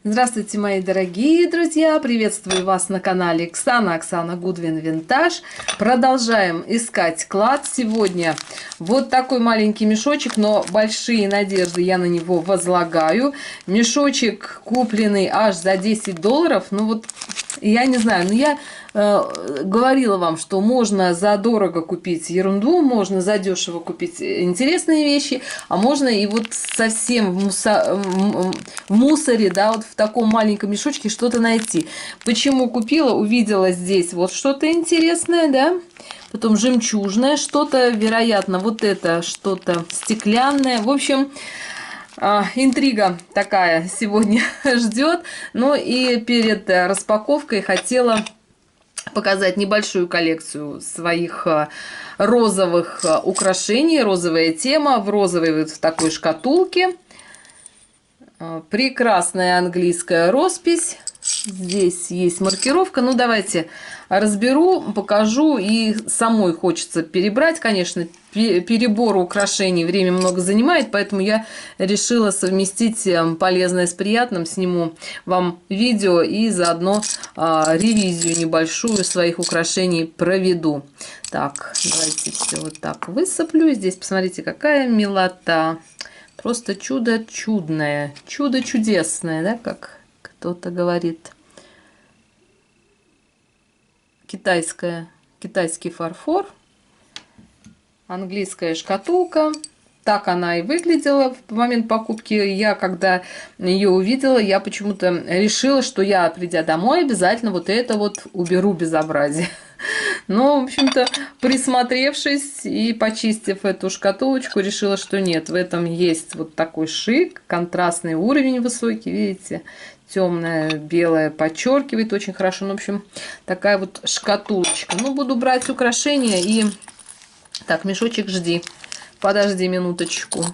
Здравствуйте, мои дорогие друзья! Приветствую вас на канале Оксана Гудвин Винтаж. Продолжаем искать клад. Сегодня вот такой маленький мешочек, но большие надежды я на него возлагаю. Мешочек купленный аж за $10. Ну вот, я не знаю, но я говорила вам, что можно задорого купить ерунду, можно задешево купить интересные вещи, а можно и вот совсем в мусоре, да, вот в таком маленьком мешочке что-то найти. Почему купила? Увидела здесь вот что-то интересное, да, потом жемчужное что-то, вероятно, вот это что-то стеклянное. В общем, интрига такая сегодня ждет. Ну и перед распаковкой хотела показать небольшую коллекцию своих розовых украшений. Розовая тема в розовой вот в такой шкатулке. Прекрасная английская роспись. Здесь есть маркировка. Ну, давайте разберу, покажу. И самой хочется перебрать. Конечно, перебор украшений время много занимает, поэтому я решила совместить полезное с приятным. Сниму вам видео и заодно ревизию небольшую своих украшений проведу. Так, давайте все вот так высыплю. Здесь посмотрите, какая милота. Просто чудо чудное, чудо чудесное, да, как кто-то говорит. Китайский фарфор, английская шкатулка. Так она и выглядела в момент покупки. Я, когда ее увидела, я почему-то решила, что я, придя домой, обязательно вот это вот уберу безобразие. Но, в общем-то, присмотревшись и почистив эту шкатулочку, решила, что нет, в этом есть вот такой шик, контрастный уровень высокий, видите, темное, белое подчеркивает очень хорошо. Ну, в общем, такая вот шкатулочка. Ну, буду брать украшения и... Так, мешочек жди. Подожди минуточку.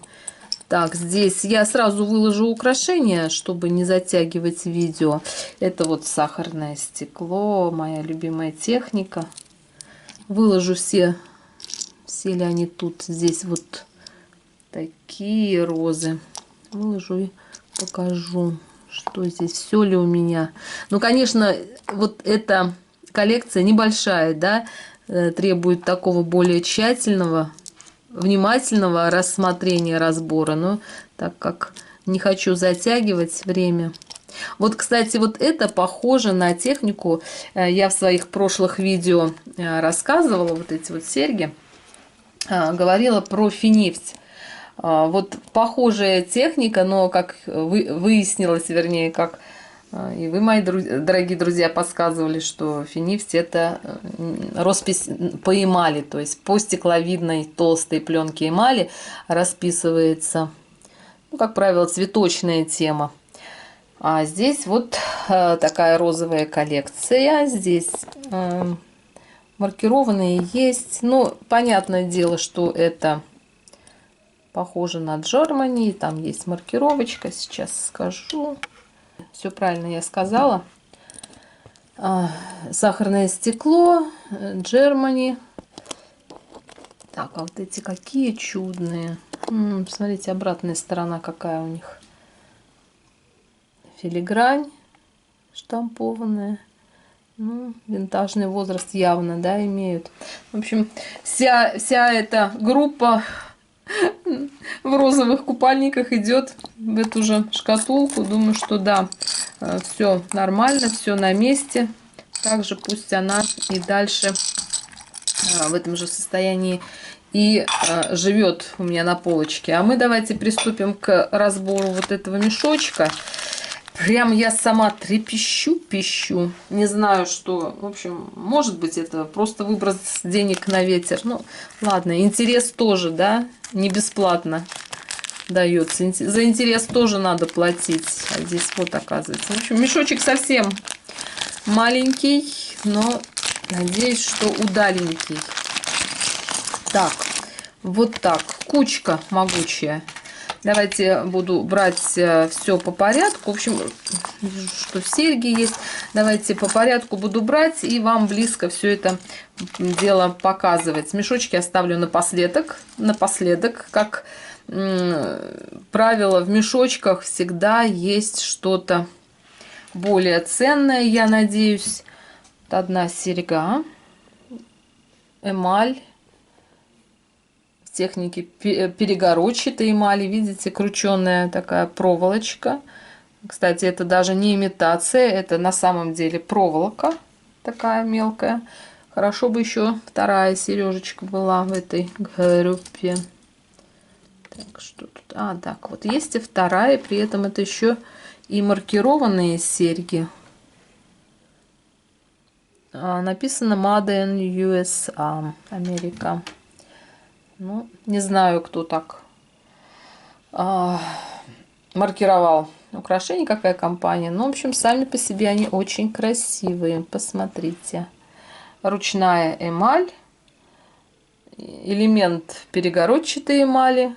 Так, здесь я сразу выложу украшения, чтобы не затягивать видео. Это вот сахарное стекло, моя любимая техника. Выложу все ли они тут. Здесь вот такие розы. Выложу и покажу, что здесь, все ли у меня. Ну, конечно, вот эта коллекция небольшая, да, требует такого более тщательного, внимательного рассмотрения, разбора. Но так как не хочу затягивать время. Вот, кстати, вот это похоже на технику. Я в своих прошлых видео рассказывала, вот эти вот серьги, говорила про финифть. Вот похожая техника, но как выяснилось, вернее, как и вы, мои дорогие друзья, подсказывали, что финифть — это роспись по эмали, то есть по стекловидной толстой пленке эмали расписывается, ну, как правило, цветочная тема. А здесь вот такая розовая коллекция. Здесь маркированные есть. Ну, понятное дело, что это похоже на Germany. Там есть маркировочка. Сейчас скажу. Все правильно я сказала. Сахарное стекло, Germany. Так, а вот эти какие чудные. Смотрите, обратная сторона какая у них. Филигрань штампованная. Ну, винтажный возраст явно, да, имеют. В общем, вся эта группа в розовых купальниках идет в эту же шкатулку. Думаю, что да, все нормально, все на месте. Также пусть она и дальше в этом же состоянии и живет у меня на полочке. А мы давайте приступим к разбору вот этого мешочка. Прям я сама трепещу. Не знаю, что. В общем, может быть, это просто выброс денег на ветер. Ну, ладно, интерес тоже, да, не бесплатно дается. За интерес тоже надо платить. А здесь вот оказывается. В общем, мешочек совсем маленький, но надеюсь, что удаленький. Так, вот так. Кучка могучая. Давайте буду брать все по порядку. В общем, вижу, что серьги есть. Давайте по порядку буду брать и вам близко все это дело показывать. Мешочки оставлю напоследок. Как правило, в мешочках всегда есть что-то более ценная, я надеюсь. Вот одна серьга, эмаль в технике перегородчатой эмали. Видите, крученная такая проволочка. Кстати, это даже не имитация, это на самом деле проволока такая мелкая. Хорошо бы еще вторая сережечка была в этой группе. Так, что тут? А, так, вот есть и вторая, при этом это еще и маркированные серьги. Написано Made in USA, Америка. Ну, не знаю, кто так маркировал украшения, какая компания. Но, в общем, сами по себе они очень красивые. Посмотрите. Ручная эмаль. Элемент перегородчатой эмали.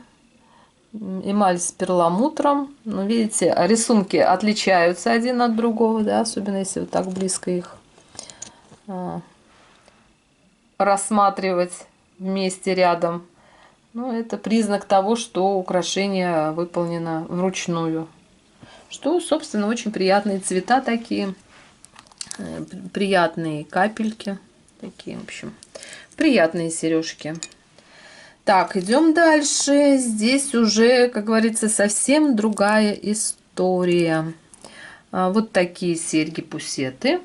Эмаль с перламутром. Ну, видите, рисунки отличаются один от другого, да, особенно если вот так близко их рассматривать вместе рядом. Ну, это признак того, что украшение выполнено вручную. Что, собственно, очень приятные цвета такие. Приятные капельки. Такие, в общем, приятные сережки. Так, идем дальше. Здесь уже, как говорится, совсем другая история. Вот такие серьги-пусеты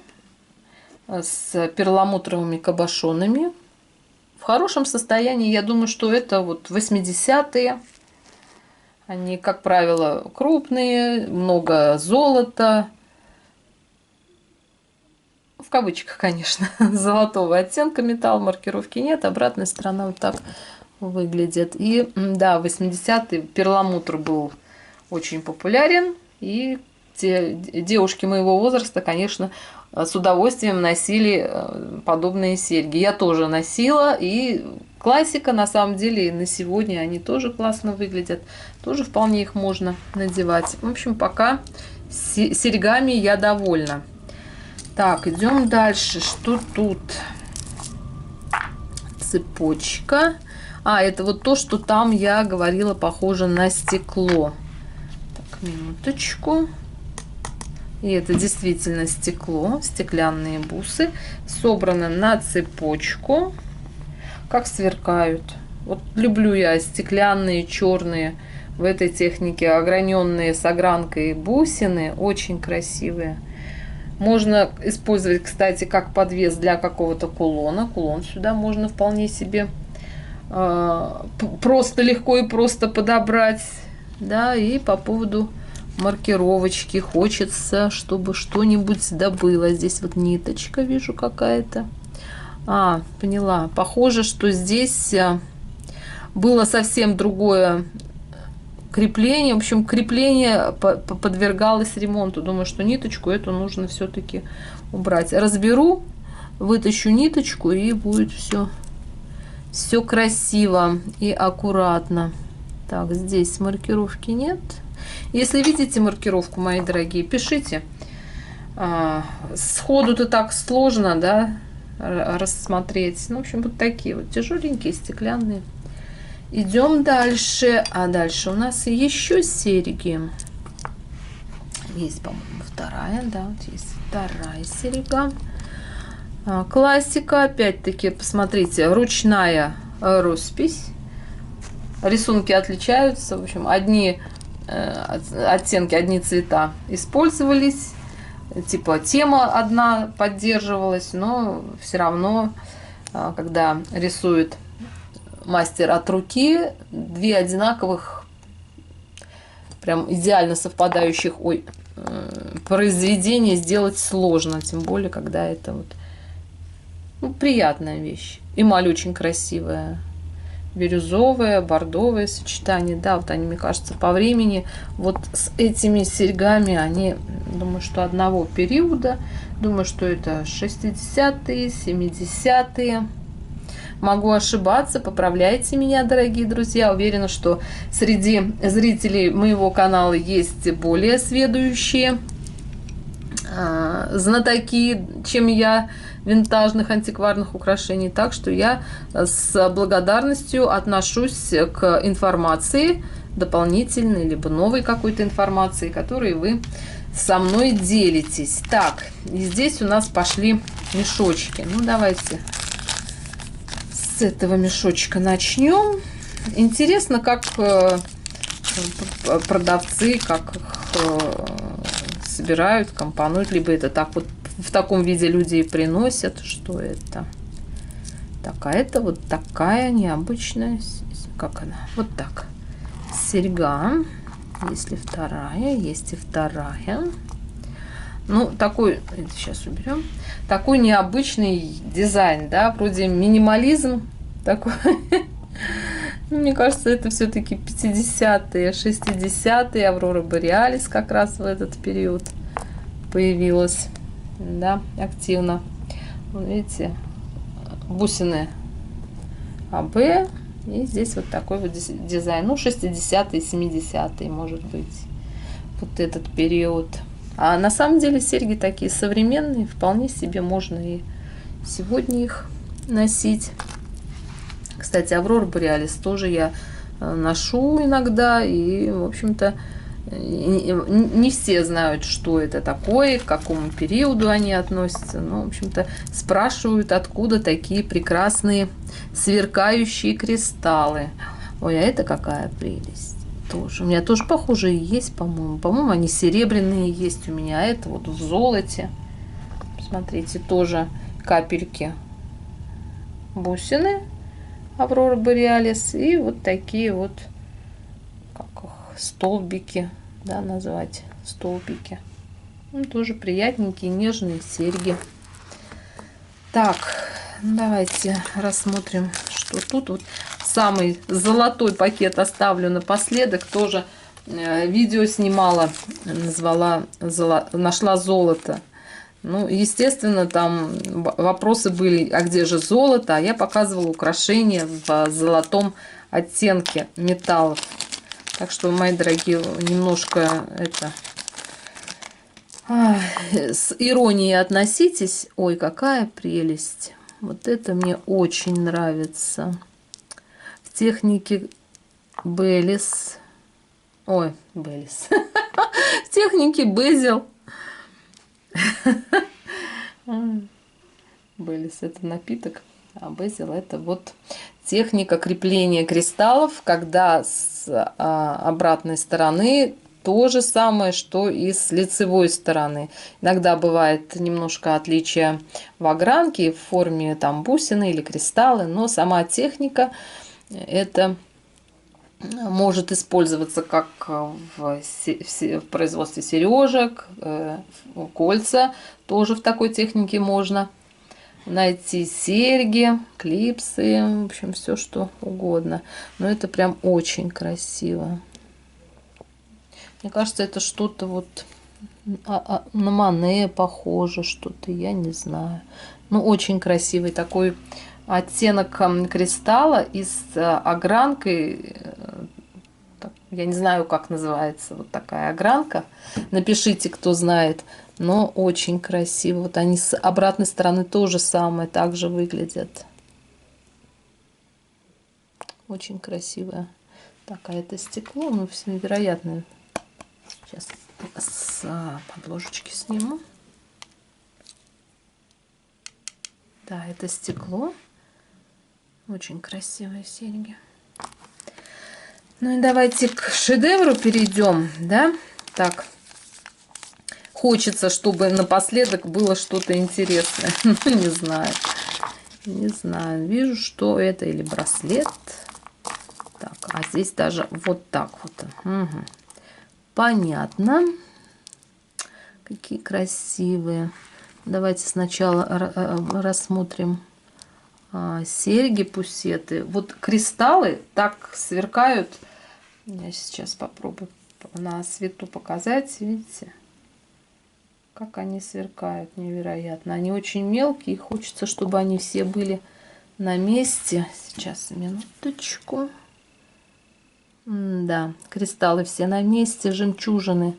с перламутровыми кабошонами. В хорошем состоянии, я думаю, что это вот 80-е. Они, как правило, крупные, много золота. В кавычках, конечно, золотого оттенка металл, маркировки нет. Обратная сторона вот так выглядит. И да, 80-е перламутр был очень популярен. И те девушки моего возраста, конечно, с удовольствием носили подобные серьги. Я тоже носила, и классика, на самом деле, и на сегодня они тоже классно выглядят. Тоже вполне их можно надевать. В общем, пока серьгами я довольна. Так, идем дальше. Что тут? Цепочка. А, это вот то, что там я говорила, похоже на стекло. Так, минуточку. И это действительно стекло, стеклянные бусы. Собрано на цепочку. Как сверкают. Вот люблю я стеклянные, черные, в этой технике ограненные с огранкой бусины. Очень красивые. Можно использовать, кстати, как подвес для какого-то кулона. Кулон сюда можно вполне себе просто легко и просто подобрать. Да, и по поводу маркировочки хочется, чтобы что-нибудь добыло. Здесь вот ниточка вижу какая-то. А, поняла. Похоже, что здесь было совсем другое крепление. В общем, крепление подвергалось ремонту. Думаю, что ниточку эту нужно все-таки убрать. Разберу, вытащу ниточку, и будет все красиво и аккуратно. Так, здесь маркировки нет. Если видите маркировку, мои дорогие, пишите. Сходу-то так сложно, да, рассмотреть. Ну, в общем, вот такие вот тяжеленькие, стеклянные. Идем дальше. А дальше у нас еще серьги. Есть, по-моему, вторая, да, вот есть вторая серьга. Классика, опять-таки, посмотрите, ручная роспись. Рисунки отличаются, в общем, одни оттенки, одни цвета использовались, типа тема одна поддерживалась, но все равно, когда рисует мастер от руки, две одинаковых, прям идеально совпадающих произведения сделать сложно, тем более, когда это вот приятная вещь. Эмаль очень красивая. Бирюзовое, бордовое сочетание. Да, вот они, мне кажется, по времени вот с этими серьгами, они, думаю, что одного периода. Думаю, что это 60-е, 70-е. Могу ошибаться, поправляйте меня, дорогие друзья. Уверена, что среди зрителей моего канала есть более сведущие знатоки, чем я, винтажных антикварных украшений. Так что я с благодарностью отношусь к информации дополнительной, либо новой какой-то информации, которую вы со мной делитесь. Так, и здесь у нас пошли мешочки. Ну, давайте с этого мешочка начнем. Интересно, как продавцы, как их собирают, компонуют. Либо это так вот в таком виде люди и приносят. Что это? Так, а это вот такая необычная, как она? Вот так. Серьга. Есть ли вторая? Есть и вторая. Ну, такой, сейчас уберем. Такой необычный дизайн, да, вроде минимализм такой. Мне кажется, это все-таки 50-е, 60-е. Аврора Бореалис как раз в этот период появилась, да, активно. Вот видите, бусины АБ. И здесь вот такой вот дизайн. Ну, 60-е, 70-е, может быть. Вот этот период. А на самом деле серьги такие современные. Вполне себе можно и сегодня их носить. Кстати, Аврора Бореалис тоже я ношу иногда. И, в общем-то, не все знают, что это такое, к какому периоду они относятся. Ну, в общем-то, спрашивают, откуда такие прекрасные сверкающие кристаллы. Ой, а это какая прелесть. Тоже. У меня тоже похожие есть, по-моему. По-моему, они серебряные есть у меня. А это вот в золоте. Смотрите, тоже капельки бусины Аврора Бореалис. И вот такие вот, как их, столбики, да, назвать, столбики. Ну, тоже приятненькие, нежные серьги. Так, давайте рассмотрим, что тут. Вот самый золотой пакет оставлю напоследок. Тоже видео снимала, нашла золото. Ну, естественно, там вопросы были, а где же золото? А я показывала украшения в золотом оттенке металлов. Так что, мои дорогие, немножко это с иронией относитесь. Ой, какая прелесть. Вот это мне очень нравится. В технике Беллис. Ой, Беллис. В технике Безил. Беллис это напиток, а Безил это вот техника крепления кристаллов, когда с обратной стороны то же самое, что и с лицевой стороны. Иногда бывает немножко отличия в огранке, в форме там бусины или кристаллы, но сама техника это может использоваться как в производстве сережек, кольца тоже в такой технике можно найти, серьги, клипсы, в общем, все что угодно. Но это прям очень красиво. Мне кажется, это что-то вот на Мане похоже, что-то, я не знаю. Ну, очень красивый такой оттенок кристалла и с огранкой. Я не знаю, как называется вот такая огранка. Напишите, кто знает. Но очень красиво. Вот они с обратной стороны тоже самое, так же выглядят. Очень красивое. Так, а это стекло, ну, все невероятное. Сейчас с подложечки сниму. Да, это стекло. Очень красивые серьги. Ну и давайте к шедевру перейдем, да? Так, хочется, чтобы напоследок было что-то интересное. Ну, не знаю. Не знаю. Вижу, что это или браслет. Так, а здесь даже вот так вот. Угу. Понятно. Какие красивые. Давайте сначала рассмотрим серьги, пусеты. Вот кристаллы так сверкают. Я сейчас попробую на свету показать. Видите, как они сверкают, невероятно. Они очень мелкие. Хочется, чтобы они все были на месте. Сейчас, минуточку. Да, кристаллы все на месте. Жемчужины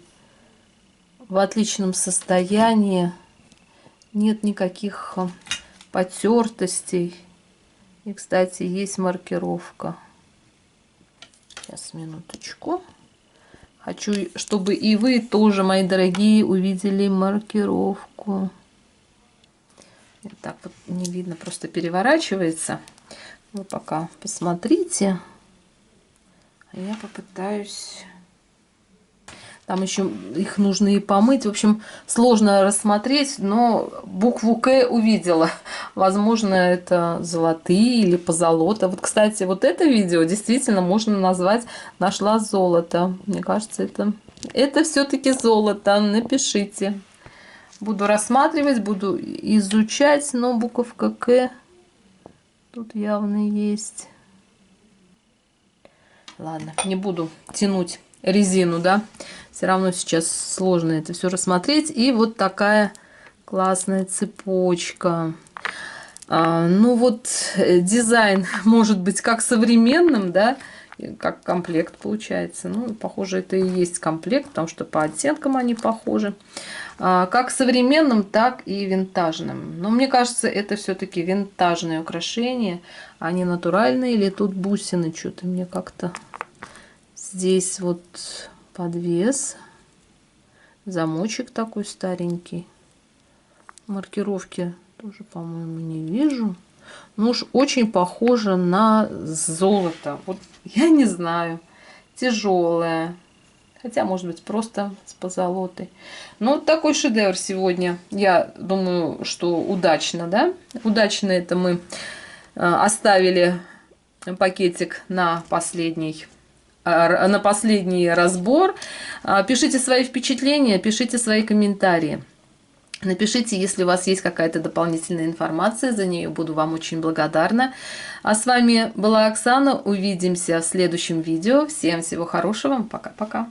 в отличном состоянии. Нет никаких потертостей. И, кстати, есть маркировка. Сейчас, минуточку. Хочу, чтобы и вы тоже, мои дорогие, увидели маркировку. Вот так вот не видно, просто переворачивается. Вы пока посмотрите. А я попытаюсь... Там еще их нужно и помыть. В общем, сложно рассмотреть, но букву К увидела. Возможно, это золотые или позолота. Вот, кстати, вот это видео действительно можно назвать «Нашла золото». Мне кажется, это все-таки золото. Напишите. Буду рассматривать, буду изучать, но буковка К тут явно есть. Ладно, не буду тянуть резину, да. Все равно сейчас сложно это все рассмотреть. И вот такая классная цепочка. Ну вот дизайн может быть как современным, да, как комплект получается. Ну, похоже, это и есть комплект, потому что по оттенкам они похожи. Как современным, так и винтажным. Но мне кажется, это все-таки винтажные украшения, а не натуральные. Или тут бусины, что-то мне как-то... Здесь вот подвес, замочек такой старенький. Маркировки тоже, по-моему, не вижу. Ну уж очень похоже на золото. Вот я не знаю, тяжелое. Хотя, может быть, просто с позолотой. Ну, вот такой шедевр сегодня. Я думаю, что удачно, да? Удачно это мы оставили пакетик на последний разбор. Пишите свои впечатления, пишите свои комментарии. Напишите, если у вас есть какая-то дополнительная информация, за нее буду вам очень благодарна. А с вами была Оксана. Увидимся в следующем видео. Всем всего хорошего. Пока-пока.